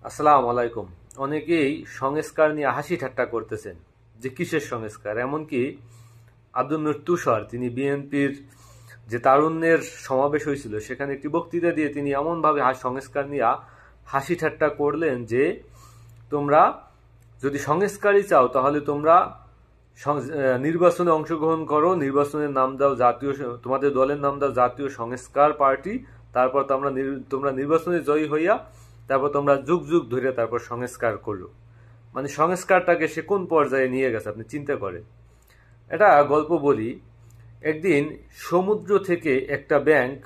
আসসালামু আলাইকুম। অনেকেই সংস্কার নিয়ে হাসি ঠাট্টা করতেছেন যে কিসের সংস্কার। এমনকি আব্দুল নূর তুষার তিনি বিএনপির যে তারুণ্যের সমাবেশ হয়েছিল সেখানে একটি বক্তৃতা দিয়ে তিনি এমনভাবে সংস্কার নিয়ে হাসি ঠাট্টা করলেন যে তোমরা যদি সংস্কারই চাও তাহলে তোমরা নির্বাচনে অংশগ্রহণ করো, নির্বাচনের নাম দাও জাতীয়, তোমাদের দলের নাম দাও জাতীয় সংস্কার পার্টি। তারপর তোমরা নির্বাচনে জয়ী হইয়া তারপর তোমরা যুগ যুগ ধরে তারপর সংস্কার করো। মানে সংস্কারটাকে সে কোন পর্যায়ে নিয়ে গেছে আপনি চিন্তা করেন। এটা গল্প বলি। একদিন সমুদ্র থেকে একটা ব্যাংক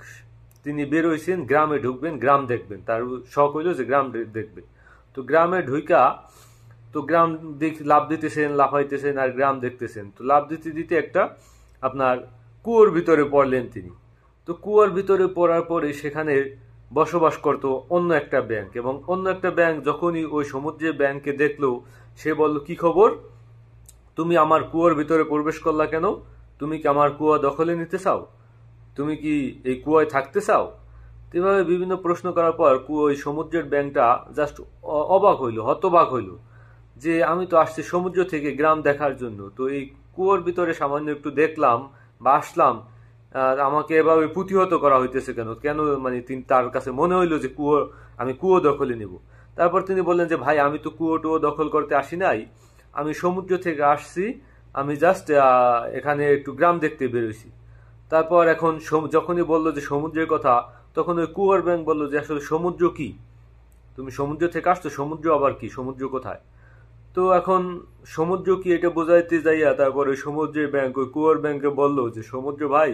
তিনি বের হইছেন, গ্রামে ঢুকবেন, গ্রাম দেখবেন, তার শখ হইল যে গ্রাম দেখবে। তো গ্রামে ঢুইকা তো গ্রাম লাভ দিতেছেন, লাফাইতেছেন আর গ্রাম দেখতেছেন। তো লাভ দিতে দিতে একটা আপনার কুয়োর ভিতরে পড়লেন তিনি। তো কুয়োর ভিতরে পড়ার পরে সেখানে বসবাস করত অন্য একটা ব্যাংক, এবং অন্য একটা ব্যাংক যখনই ওই সমুদ্রের ব্যাংকে দেখলো সে বলল, কি খবর, তুমি আমার কুয়োর ভিতরে প্রবেশ করলা কেন? তুমি কি আমার কুয়া দখলে নিতে চাও? তুমি কি এই কুয়ায় থাকতে চাও? এভাবে বিভিন্ন প্রশ্ন করার পর ওই সমুদ্রের ব্যাংকটা জাস্ট অবাক হইল, হতবাক হইল যে আমি তো আসছি সমুদ্র থেকে গ্রাম দেখার জন্য, তো এই কুয়োর ভিতরে সামান্য একটু দেখলাম বা আসলাম, আর আমাকে এভাবে প্রতিহত করা হইতেছে কেন কেন মানে তিনি তার কাছে মনে হইলো যে আমি কুয়ো দখলে নিব। তারপর তিনি বললেন যে ভাই, আমি তো কুয়ো টুয়ো দখল করতে আসি নাই, আমি সমুদ্র থেকে আসছি, আমি জাস্ট এখানে একটু গ্রাম দেখতে বেরোইছি। তারপর এখন যখনই বললো যে সমুদ্রের কথা, তখন ওই কুয়ার ব্যাংক বললো যে আসলে সমুদ্র কি, তুমি সমুদ্র থেকে আসছো, সমুদ্র আবার কি, সমুদ্র কোথায়? তো এখন সমুদ্র কি এটা বোঝাইতে যাইয়া তারপর ওই সমুদ্রের ব্যাংক ওই কুয়ার ব্যাংকে বললো যে সমুদ্র ভাই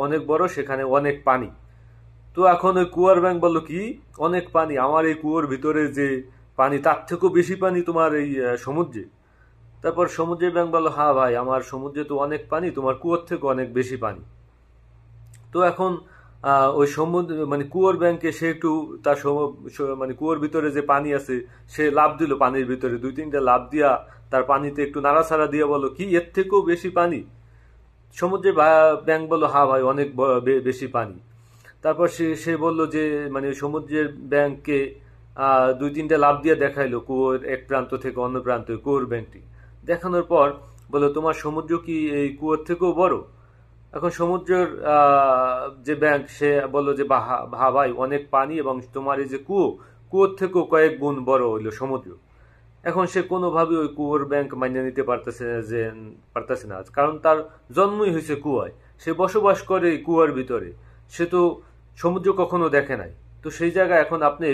অনেক বড়, সেখানে অনেক পানি। তো এখন ওই কুয়ার ব্যাংক বললো, কি অনেক পানি? আমার এই কুয়োর ভিতরে যে পানি তার থেকেও বেশি পানি তোমার এই সমুদ্রে? তারপর সমুদ্রের ব্যাংক বললো, হ্যাঁ ভাই, আমার সমুদ্রে তো অনেক পানি, তোমার কুয়োর থেকে অনেক বেশি পানি। তো এখন ওই সমুদ্র মানে কুয়োর ব্যাংকে সে একটু তার মানে কুয়োর ভিতরে যে পানি আছে সে লাভ দিল পানির ভিতরে, দুই তিনটা লাভ দিয়া তার পানিতে একটু নাড়াচাড়া দিয়ে বলো, কি এর থেকেও বেশি পানি? সমুদ্রের ব্যাংক বললো, হ্যাঁ ভাই, অনেক বেশি পানি। তারপর সে সে বললো যে মানে সমুদ্রের ব্যাংককে দুই তিনটা লাভ দিয়ে দেখাইলো কুয়োর এক প্রান্ত থেকে অন্য প্রান্তে কুয়োর ব্যাংকটি। দেখানোর পর বললো, তোমার সমুদ্র কি এই কুয়োর থেকেও বড়? এখন সমুদ্রের যে ব্যাংক সে বললো যে ভাই, অনেক পানি, এবং তোমার এই যে কুয়োর থেকেও কয়েক গুণ বড় হইলো সমুদ্র। এখন সে কোনোভাবে ওই কুয়োর ব্যাংক মানিয়ে নিতে পারতেছে না, কারণ তার জন্মই হয়েছে কুয়ায়, সে বসবাস করে কুয়ার ভিতরে, সে তো সমুদ্র কখনো দেখে নাই। তো সেই জায়গায় এখন আপনি